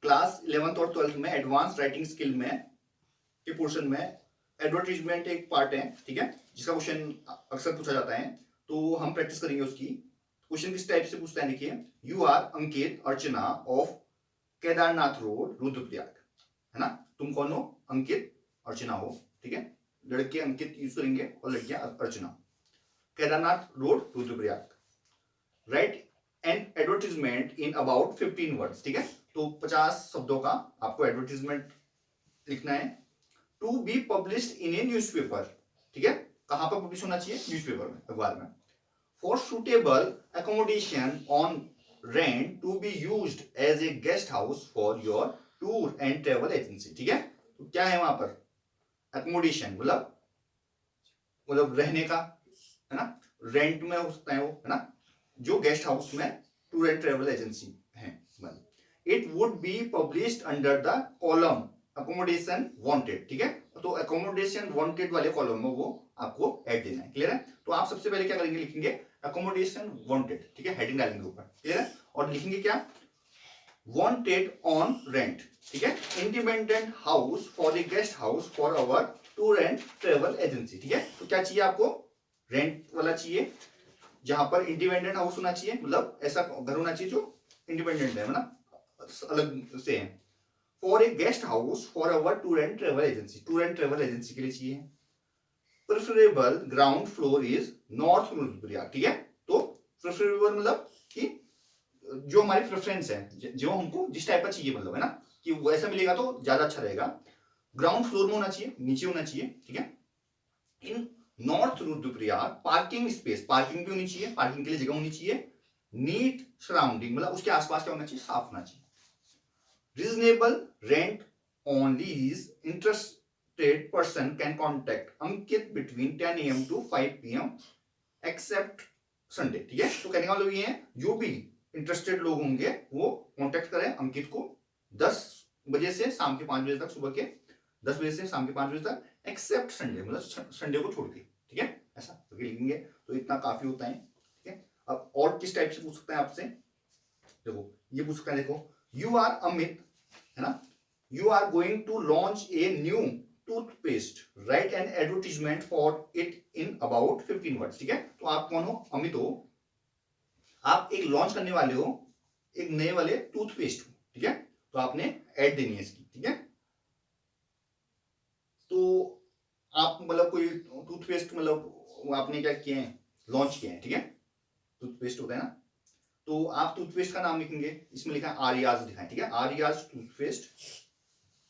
Class 11th और 12th में advance writing skill में के पोर्शन में एडवर्टीजमेंट एक पार्ट है, ठीक है, जिसका क्वेश्चन अक्सर पूछा जाता है, तो हम प्रैक्टिस करेंगे उसकी। क्वेश्चन किस टाइप से पूछता है, देखिए, you are Ankit Archana of Kedarnath road Rudraprayag, है ना। तुम कौन हो? अंकित अर्चना हो, ठीक है, लड़के अंकित यूज करेंगे और लड़कियां Archana. Kedarnath road Rudraprayag, write an advertisement in about 15 words, ठीक है, तो 50 शब्दों का आपको एडवर्टीजमेंट लिखना है। To be published in a newspaper, ठीक है, कहां पर पब्लिश होना चाहिए? न्यूज़पेपर में, अखबार में। For suitable accommodation on rent to be used as a guest house for your tour and travel agency, ठीक है, तो क्या है वहां पर? एकोमोडेशन मतलब रहने का, है ना, रेंट में हो सकता है वो, है ना, जो गेस्ट हाउस में टूर एंड ट्रेवल एजेंसी है। It would be published under the column accommodation wanted, ठीक है, तो अकोमोडेशन वांटेड वाले कॉलम में वो आपको ऐड देना है, क्लियर है। तो आप सबसे पहले क्या करेंगे, लिखेंगे अकोमोडेशन वांटेड, ठीक है, हेडिंग डालेंगे ऊपर, क्लियर है, और लिखेंगे क्या? वांटेड ऑन रेंट, ठीक है, independent house for a guest house for our tour and travel agency, ठीक है, तो क्या चाहिए आपको? रेंट वाला चाहिए, जहां पर इंडिपेंडेंट हाउस होना चाहिए, मतलब ऐसा घर होना चाहिए जो इंडिपेंडेंट है ना, अलग से है। For a guest house for our tour and travel agency, tour and travel agency के लिए चाहिए। Preferable ground floor is north Rudraprayag, ठीक है, तो प्रेफरेबल मतलब कि जो हमारी प्रेफरेंस है, जो हमको जिस टाइप का चाहिए, मतलब है ना, कि वैसा मिलेगा तो ज्यादा अच्छा रहेगा। ग्राउंड फ्लोर में होना चाहिए, नीचे होना चाहिए, ठीक है। In north Rudraprayag parking space, parking भी होनी चाहिए, पार्किंग के लिए जगह होनी चाहिए। नीट सराउंडिंग मतलब उसके आसपास क्या होना चाहिए? साफ होना चाहिए। Reasonable rent on lease, interested person can contact Ankit between 10 AM to 5 PM except Sunday, ठीक है, तो कहने का मतलब ये है, जो भी इंटरेस्टेड लोग होंगे वो कॉन्टेक्ट करें अंकित को 10 बजे से शाम के 5 बजे तक, सुबह के 10 बजे से शाम के 5 बजे तक, एक्सेप्ट संडे मतलब संडे को छोड़ के, ठीक है, ऐसा करके लिखेंगे, तो इतना काफी होता है, ठीक है। अब और किस टाइप से पूछ सकते हैं आपसे? देखो ये पूछ सकते हैं, देखो, यू आर अमित, है ना, you are going to launch a new toothpaste, write an advertisement for it in about 15 words, ठीक है, तो आप कौन हो? अमित हो, आप एक लॉन्च करने वाले हो एक नए वाले टूथपेस्ट हो, ठीक है, तो आपने ऐड देनी है इसकी, ठीक है, तो आप मतलब कोई टूथपेस्ट मतलब आपने क्या किए हैं? लॉन्च किए हैं, ठीक है, टूथपेस्ट होता है ना, तो आप टूथपेस्ट का नाम लिखेंगे, इसमें लिखा है आर्याज लिखा है, ठीक है, Aryas toothpaste.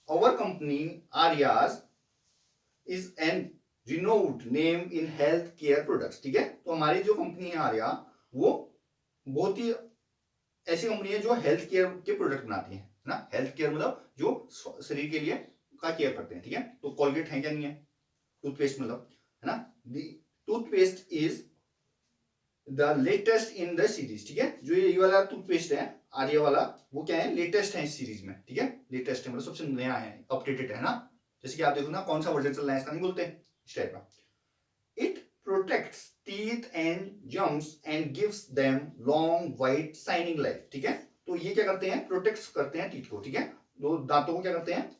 Our company Aryas is an renowned name in health care products, ठीक है, तो हमारी जो कंपनी है आर्या, वो बहुत ही ऐसी कंपनी है जो हेल्थ केयर के प्रोडक्ट बनाती है ना, हेल्थ केयर मतलब जो शरीर के लिए का केयर करते हैं, ठीक है, तो कोलगेट है क्या? नहीं है, टूथपेस्ट मतलब, है ना, toothpaste is the latest in the series, ठीक है, जो ये वाला टूथपेस्ट है आर्या वाला, वो क्या है? लेटेस्ट है इस सीरीज में, ठीक है, लेटेस्ट है मतलब सबसे नया है, अपडेटेड है ना, जैसे कि आप देखो ना कौन सा वर्जन चल रहा है इसका, नहीं बोलते इस टाइप का। It protects teeth and germs and gives them long white shining life, ठीक है, तो ये क्या करते हैं? प्रोटेक्ट करते हैं टीथ को, ठीक है, तो दांतों को क्या करते हैं?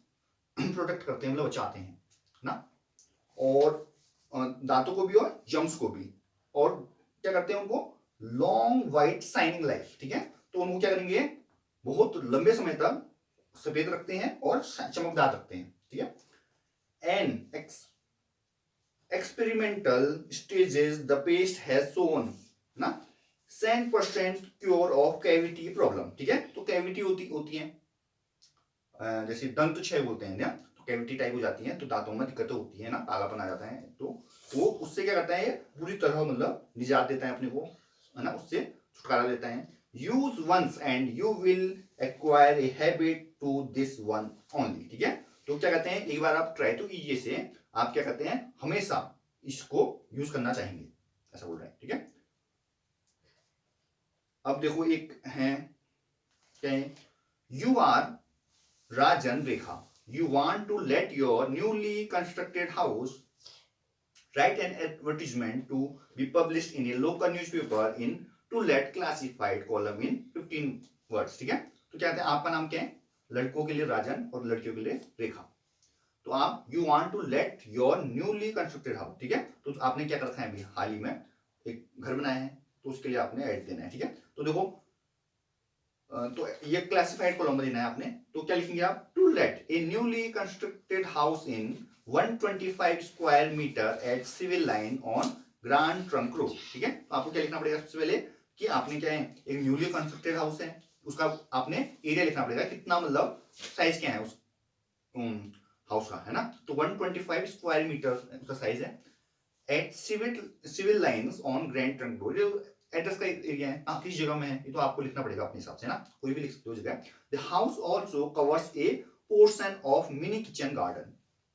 प्रोटेक्ट करते हैं, मतलब बचाते हैं ना, और दांतों को भी और जम्स को भी, और क्या करते हैं? उनको लॉन्ग वाइट शाइनिंग लाइफ, ठीक है, तो उनको क्या करेंगे? बहुत लंबे समय तक सफेद रखते हैं और चमकदार रखते हैं, ठीक है। An experimental stages the paste has shown ना 100% क्योर ऑफ कैविटी प्रॉब्लम, ठीक है, तो कैविटी होती है जैसे दंत क्षय बोलते हैं ना, तो कैविटी टाइप हो जाती है, तो दांतों में दिक्कतें होती है ना, कालापन आ जाता है, तो वो उससे क्या करता है? पूरी तरह मतलब निजात देता है अपने को, है ना, उससे छुटकारा देता है। Use once and you will acquire a habit to this one only, ठीक है, तो क्या कहते हैं? एक बार आप ट्राई तो कीजिए इसे, आप क्या कहते हैं? हमेशा इसको यूज करना चाहेंगे, ऐसा बोल रहे हैं, ठीक है। अब देखो एक है क्या है? You are Rajan Rekha, you want to let your newly constructed house, write an advertisement to be published in a local newspaper in to let classified column in 15 words, ठीक है, तो क्या कहते हैं? आपका नाम क्या है? लड़कों के लिए राजन और लड़कियों के लिए रेखा। तो आप you want to let your newly constructed house, ठीक है। तो आपने क्या कर रखा है अभी हाल ही में एक घर बनाया है, तो उसके लिए आपने ऐड देना है, ठीक है। तो देखो तो ये क्लासिफाइड कॉलम देना है आपने, तो क्या लिखेंगे आप, to let a newly constructed house in 125 square metre at civil line on grand trunk road, ठीक है। तो आपको क्या लिखना पड़ेगा सबसे पहले कि आपने क्या है, एक न्यूली कंस्ट्रक्टेड हाउस है, उसका आपने एरिया लिखना पड़ेगा, कितना मतलब साइज क्या है उस हाउस का, है ना। तो 125 स्क्वायर मीटर उसका साइज है, at civil lines on grand trunk road, address का एरिया है, किस जगह में है ये तो आपको लिखना पड़ेगा अपने हिसाब से ना, कोई भी लिख सकते हो जगह। The house also covers A portion of mini kitchen garden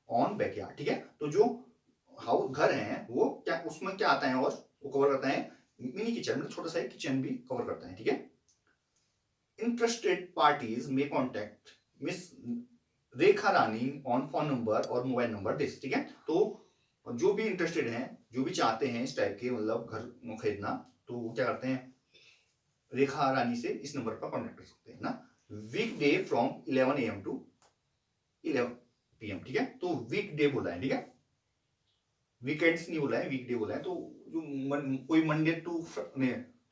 on backyard, ठीक है। तो जो हाउस घर है वो क्या उसमें क्या आता है, और वो कवर करता है मिनी किचन, मतलब छोटा सा किचन भी कवर करता है, ठीक है। इंटरेस्टेड पार्टीज में contact miss Rekha Rani on phone number और मोबाइल नंबर दिस, ठीक है। तो जो भी इंटरेस्टेड हैं, जो भी चाहते हैं इस टाइप के मतलब घर खरीदना, तो वो क्या करते हैं, रेखा रानी से इस नंबर पर कॉन्टेक्ट कर सकते हैं ना। Weekday from 11 AM to 11 PM, ठीक है। तो वीक डे बोला है, ठीक है, वीकेंड्स नहीं बोला है, वीक डे बोला है। तो जो कोई मंडे टू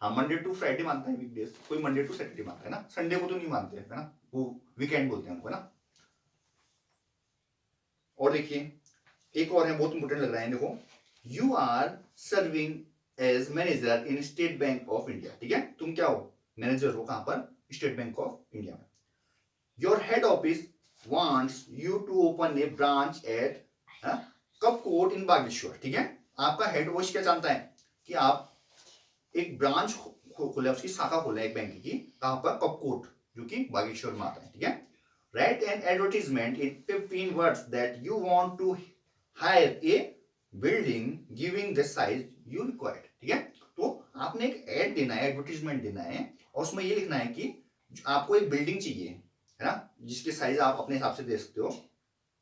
हाँ मंडे टू फ्राइडे मानता है वीकडेज, कोई मंडे टू सैटरडे मानता है ना, संडे को तो नहीं मानते है ना, वो वीकेंड बोलते हैं उनको, है ना। और देखिए एक और है, बहुत इंपॉर्टेंट लग रहा है, देखो, you are serving as manager in State Bank of India, ठीक है। तुम क्या हो, मैनेजर हो, कहां पर, स्टेट बैंक ऑफ इंडिया में। Your head office wants you to open a branch at Kapkot in Bageshwar, ठीक है। आपका हेड ऑफिस क्या चाहता है कि आप एक ब्रांच खोले, उसकी शाखा खोले एक बैंक की, कहां पर, कपकोट, जो कि बागेश्वर में आता है, ठीक है। Write an advertisement in 15 words that you want to hire a building giving the size you required, ठीक है। तो आपने एक एड देना है, एडवर्टीजमेंट देना है, और उसमें ये लिखना है कि आपको एक बिल्डिंग चाहिए, है ना, जिसके साइज आप अपने हिसाब से दे सकते हो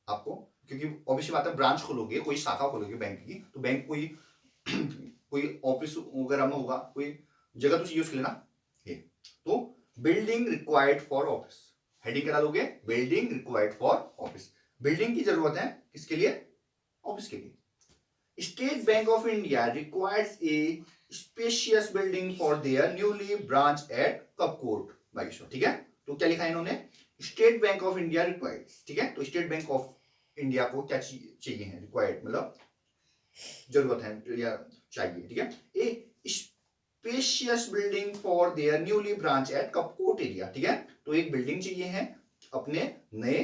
आपको, क्योंकि ऑब्वियसली बात है ब्रांच खोलोगे, कोई शाखा खोलोगे बैंक की, तो बैंक कोई ऑफिस वगैरह में होगा, कोई जगह तो चाहिए उसके लिए ना। ये तो building required for office, heading करा लोगे, building required for office, building की जरूरत है किसके लिए, ऑफिस के लिए। State Bank of India requires a spacious building for their newly branch at Kapkot Bageshwar, ठीक है। तो क्या लिखा है इन्होंने, state Bank of India requires, ठीक है। तो स्टेट बैंक ऑफ इंडिया को क्या चाहिए है, रिक्वायर्ड मतलब जरूरत है या चाहिए, ठीक है। A spacious building for their newly branch at Kapkot area, ठीक है। तो एक बिल्डिंग चाहिए है अपने नए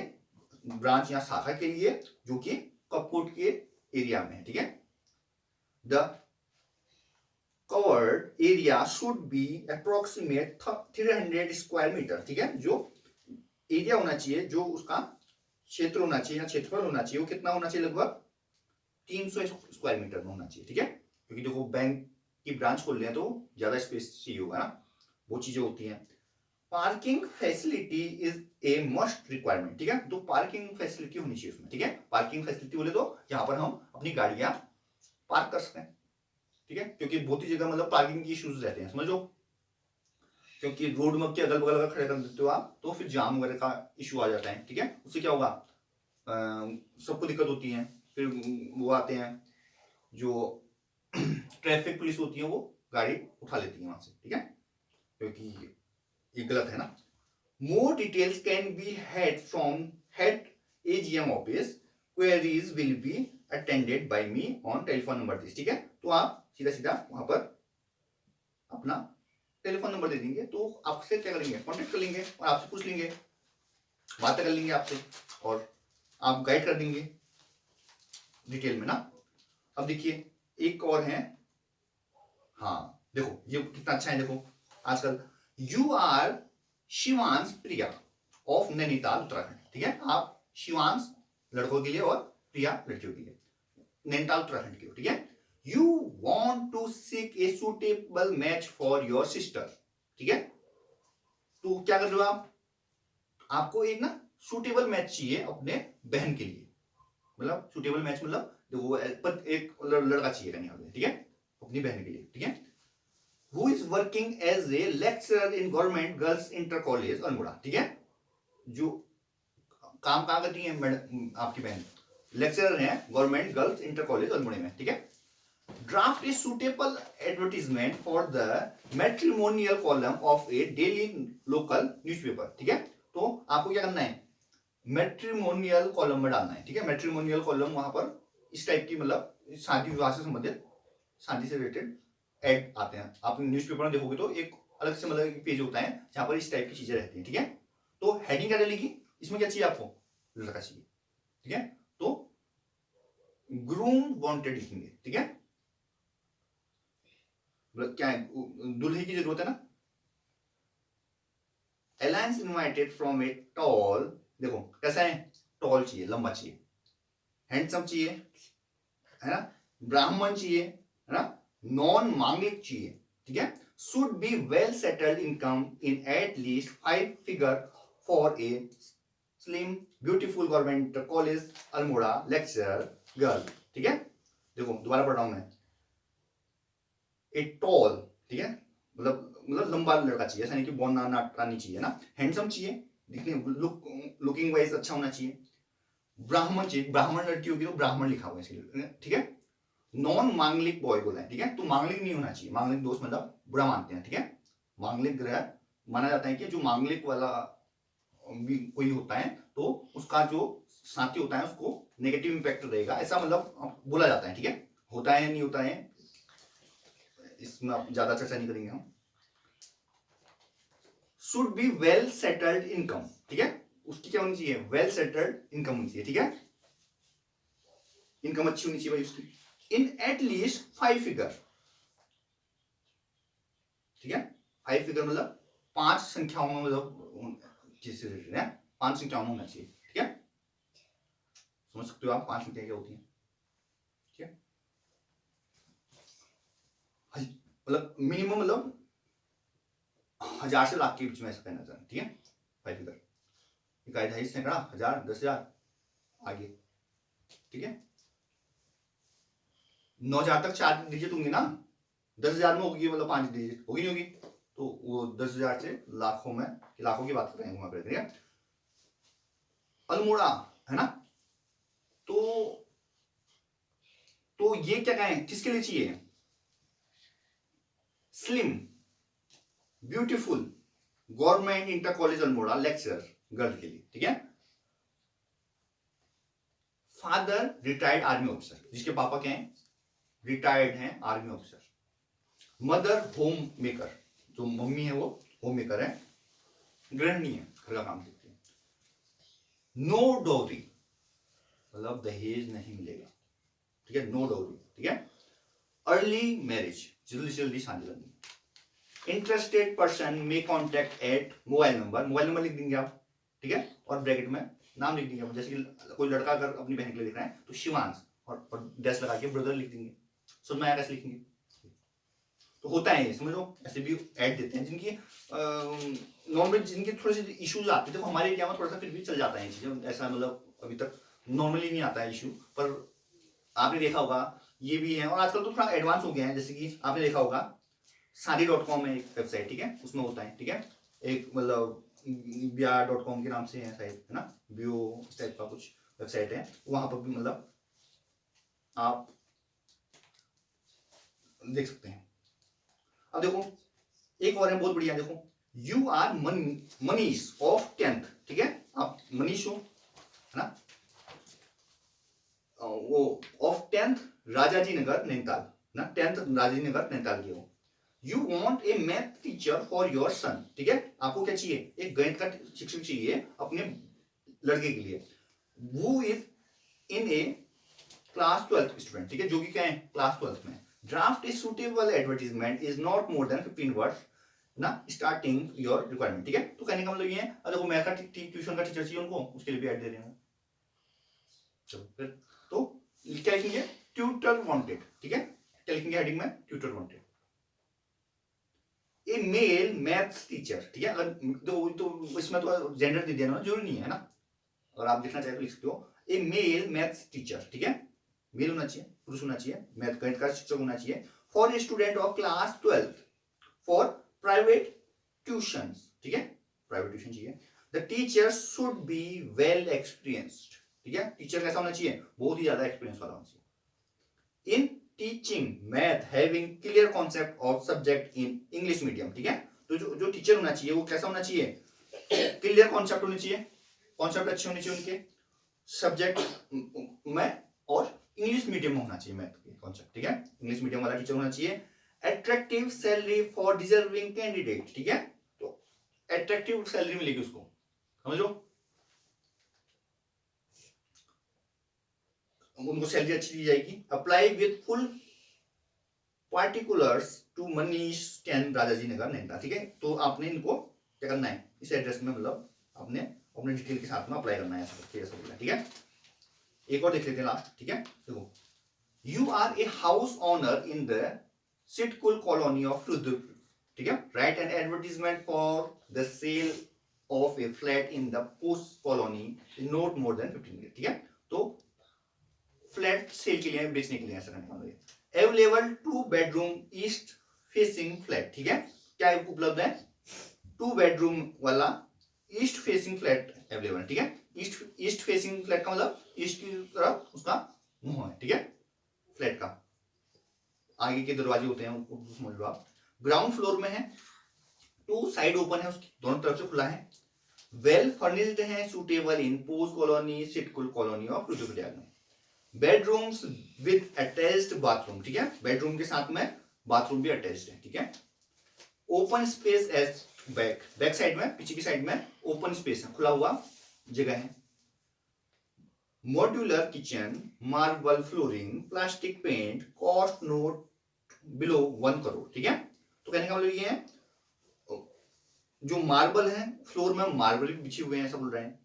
ब्रांच या शाखा के लिए, जो कि कपकोट के एरिया में है, ठीक है। The covered area should be approximate 300 square metre, ठीक है। जो एरिया होना चाहिए, जो उसका क्षेत्र होना चाहिए या क्षेत्रफल होना चाहिए, वो कितना होना चाहिए, लगभग 300 स्क्वायर मीटर में होना चाहिए, ठीक है। क्योंकि देखो बैंक की ब्रांच खोल रहे हैं तो ज्यादा स्पेस चाहिए होगा ना, वो चीजें होती हैं। Parking facility is a must requirement, ठीक है। तो पार्किंग फैसिलिटी होनी चाहिए उसमें, ठीक है। पार्किंग फैसिलिटी बोले तो जहां पर हम अपनी गाड़ियां पार्क कर सकते हैं, ठीक है, क्योंकि बहुत ही जगह मतलब पार्किंग की इश्यूज रहते हैं, समझो, क्योंकि रोड में के अगल बगल अगर खड़े कर देते हो आप तो फिर जाम वगैरह का इशू आ जाता है, ठीक है। उससे क्या होगा, सबको दिक्कत होती है, फिर वो आते हैं जो ट्रैफिक पुलिस होती है, वो गाड़ी उठा लेती है वहां से, ठीक है, क्योंकि ये गलत है ना। More details can be had from head AGM office, queries will be attended by me on telephone number this, ठीक है। तो आप सीधा सीधा वहां पर अपना टेलीफोन नंबर दे देंगे, तो आपसे क्या करेंगे, कांटेक्ट कर लेंगे और आपसे पूछ लेंगे, बातें कर लेंगे आपसे, और आप गाइड कर देंगे डिटेल में ना। अब देखिए एक और है, हाँ देखो ये कितना अच्छा है, देखो आजकल you are Shivansh Priya of Nainital Uttarakhand, ठीक है। आप शिवांश लड़कों के लिए और प्रिया लड़कियों के लिए, नैनीताल उत्तराखंड के, ठीक है। You want to seek a suitable match for your sister, ठीक है। तो क्या कर रहे हो आप, आपको एक ना सुटेबल मैच चाहिए अपने बहन के लिए, मतलब सुटेबल मैच मतलब देखो एक लड़का चाहिए करने वाले, ठीक है, अपनी बहन के लिए, ठीक है। Who is working as a lecturer in government girls inter college Almora, ठीक है। जो काम कहाँ करती है मैडम आपकी बहन, लेक्चरर हैं government girls inter college Almora में, ठीक है। Draft a suitable advertisement for the matrimonial column of A daily local newspaper, ठीक है। तो आपको क्या करना है, मैट्रिमोनियल कॉलम में डालना है, ठीक है। मैट्रिमोनियल कॉलम वहां पर इस टाइप की, मतलब शादी विवाह से संबंधित, शादी से रिलेटेड एड आते हैं। आप न्यूज़पेपर में देखोगे तो एक अलग से मतलब पेज होता है जहां पर इस टाइप की चीजें रहती हैं, ठीक है। तो हेडिंग क्या डालेगी, इसमें क्या चाहिए आपको, लड़का चाहिए, ठीक है। तो ग्रूम वांटेड लिखेंगे, ठीक है। मतलब क्या है, दूल्हे की जरूरत है ना। Alliance invited from a tall, देखो कैसा है, टॉल चाहिए, लंबा चाहिए, हैंडसम चाहिए, है ना, ब्राह्मण चाहिए, है ना, नॉन मांगलिक चाहिए, ठीक है। Should be well settled income in at least 5 figure for a slim beautiful government college Almora lecturer girl, ठीक है। देखो दोबारा पढ़ रहा हूं मैं, ए टॉल, ठीक है, मतलब लंबा लड़का चाहिए, ऐसा नहीं कि बोना नाटानी चाहिए ना। हैंडसम चाहिए, दिखने लुकिंग वाइज अच्छा होना चाहिए। ब्राह्मण चाहिए, ब्राह्मण लड़की होगी तो ब्राह्मण लिखा हुआ है इसलिए, ठीक है। नॉन मांगलिक बॉय बोला है, ठीक है। तो मांगलिक नहीं होना चाहिए, मांगलिक दोस्त मतलब बुरा मानते हैं, ठीक है। मांगलिक ग्रह माना जाता है कि जो मांगलिक वाला भी कोई होता है तो उसका जो साथी होता है उसको नेगेटिव इंपैक्ट रहेगा, ऐसा मतलब बोला जाता है, ठीक है। होता है नहीं होता है इसमें आप ज्यादा चर्चा नहीं करेंगे हम। Should be well settled income, ठीक है। उसकी क्या होनी चाहिए, वेल सेटल्ड इनकम होनी चाहिए, ठीक है। इनकम अच्छी होनी चाहिए भाई उसकी, इन एट लीस्ट 5 फिगर, ठीक है। 5 फिगर मतलब 5 संख्याओं में, मतलब जिससे रिलेटेड है 5 संख्याओं में होना चाहिए, ठीक है। समझ सकते हो आप 5 संख्या क्या होती है, ठीक है। मतलब मिनिमम मतलब 1000 से लाख के बीच में ऐसा कहना चाहते हैं, ठीक है। 5 फिगर, इकाई, दहाई, सैकड़ा, 1000, 10,000 आगे, ठीक है। 9,000 तक 4 डिजिट होंगे ना, 10,000 में होगी मतलब 5 डिजिट होगी नहीं होगी, तो वो 10,000 से लाखों में, लाखों की बात कर रहे हैं वहां पर, ठीक है। अल्मोड़ा, है ना, तो ये क्या कहें, किसके लिए चाहिए, slim beautiful government inter college Almora lecturer girl के लिए, ठीक है। फादर रिटायर्ड आर्मी ऑफिसर, जिसके पापा क्या हैं, रिटायर्ड हैं army officer. Mother home maker, जो मम्मी है वो होम मेकर है, गृहिणी है, घर का काम करती है। नो डोरी, मतलब दहेज नहीं मिलेगा, ठीक है, नो डोरी, ठीक है। अर्ली मैरिज, जल्दी से जल्दी शादी करनी। Interested person may contact eight mobile number लिख देंगे आप, ठीक है, और ब्रैकेट में नाम लिख देंगे, जैसे कि कोई लड़का अगर अपनी बहन के लिए लिख रहा है तो शिवांश, और डैश लगा के ब्रदर लिख देंगे। समझ में आया कैसे लिखेंगे, तो होता है ये, समझो ऐसे भी ऐड देते हैं जिनकी नॉर्मल, जिनके थोड़े से इश्यूज आते हैं। देखो हमारे एरिया में थोड़ा सा फिर भी चल जाता है ये चीजें, ऐसा मतलब अभी तक नॉर्मली नहीं आता है इशू, पर आपने देखा होगा ये भी है। और आजकल तो थोड़ा एडवांस हो गया है, जैसे कि आपने देखा होगा शादी.com है एक वेबसाइट, ठीक है, उसमें होता है, ठीक है, एक मतलब ब्याह.com के नाम से है शायद, है ना, ब्यो इस टाइप का कुछ वेबसाइट है, वहां पर भी मतलब आप देख सकते हैं। अब देखो एक और है बहुत बढ़िया, देखो you are Manish of 10th, ठीक है, आप मनीष हो, है ना, वो ऑफ 10th राजाजी नगर नैनीताल ना, 10th राजाजी नगर नैनीताल की हो। You want A math teacher for your son, ठीक है, आपको क्या चाहिए, एक गणित का शिक्षक चाहिए अपने लड़के के लिए। वो is in A class 12th student, ठीक है, जो कि क्या है, क्लास 12th में। Draft a suitable advertisement is not more than 15 words ना, स्टार्टिंग योर रिक्वायरमेंट, ठीक है। तो कहने का मतलब ये है, देखो मैथ का ट्यूशन का टीचर चाहिए उनको, उसके लिए भी ऐड दे रहे हैं। चलो फिर तो क्या लिखेंगे, ट्यूटर वांटेड, ठीक है, क्या लिखेंगे हेडिंग में, ट्यूटर वांटेड। ए मेल मैथ्स टीचर, ठीक है, अगर तो इसमें तो जेंडर दे दिया ना, जरूरी नहीं है ना, अगर आप लिखना चाहे तो लिख सकते हो। ए मेल मैथ्स टीचर, ठीक है, मेल होना चाहिए, पुरुष होना चाहिए, मैथ गणित का शिक्षक होना चाहिए। For a student of class 12th for private tuition, ठीक है, प्राइवेट ट्यूशन चाहिए। The teacher should be well experienced, ठीक है, टीचर कैसा होना चाहिए, बहुत ही ज्यादा एक्सपीरियंस वाला होना चाहिए। In teaching math having clear concept of subject in English medium, ठीक है, तो जो टीचर होना चाहिए वो कैसा होना चाहिए, क्लियर कॉन्सेप्ट होने चाहिए, कॉन्सेप्ट अच्छे होने चाहिए उनके सब्जेक्ट में, और इंग्लिश मीडियम में होना चाहिए मैथ के कॉन्सेप्ट, ठीक है, इंग्लिश मीडियम वाला टीचर होना चाहिए। Attractive salary for deserving candidate, ठीक है, तो अट्रैक्टिव सैलरी मिलेगी उसको, समझ लो, उनको सैलरी अच्छी दी जाएगी। Apply with full particulars to Manish कैन राजाजी नगर नैनीताल, ठीक है, तो आपने इनको क्या करना है, इस एड्रेस में मतलब आपने अपने डिटेल के साथ में अप्लाई करना है, ऐसा बोला, ठीक है। एक और देख लेते हैं लास्ट, ठीक है, देखो, you are a house owner in the Sidcul colony of Rudrapur, ठीक है, write an advertisement for the sale of a flat in the post colony not more than 15 minute, ठीक है, तो फ्लैट सेल के लिए, बेचने के लिए ऐसा करने वाला है। Available 2 bedroom east facing flat, ठीक है, क्या उपलब्ध है, 2 बेडरूम वाला ईस्ट फेसिंग फ्लैट अवेलेबल है, ठीक है, ईस्ट फेसिंग फ्लैट का मतलब ईस्ट की तरफ उसका मुंह है, ठीक है, फ्लैट का आगे के दरवाजे होते हैं उनको समझ लो आप। ग्राउंड फ्लोर में है, 2 साइड ओपन है, उसकी दोनों तरफ से खुला है, वेल फर्निश्ड है, suitable in post colony Sidcul colony of Rudraprayag में। बेडरूम्स विद अटैच्ड बाथरूम, ठीक है, बेडरूम के साथ में बाथरूम भी अटैच्ड है, ठीक है। Open space as back side में, पीछे की साइड में ओपन स्पेस है, खुला हुआ जगह है। Modular kitchen, marble flooring, plastic paint, cost not below 1 crore, ठीक है, तो कहने का मतलब ये है, जो मार्बल है फ्लोर में मार्बल भी बिछे हुए हैं ऐसा बोल रहे हैं,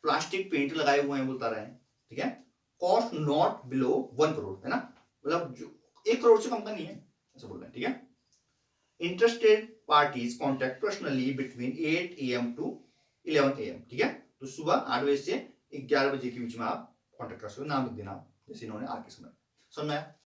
प्लास्टिक पेंट लगाए हुए हैं बोलता रहे हैं, ठीक है, कॉस्ट नॉट बिलो 1 करोड़, है ना, मतलब जो 1 करोड़ से कम का नहीं है ऐसा बोल रहे हैं, ठीक है। Interested parties contact personally between 8 AM to 11 AM, ठीक है, तो सुबह 8 बजे से 11 बजे के बीच में आप कॉन्टेक्ट कर सकते हो, नाम लिख देना जैसे इन्होंने आके समझ में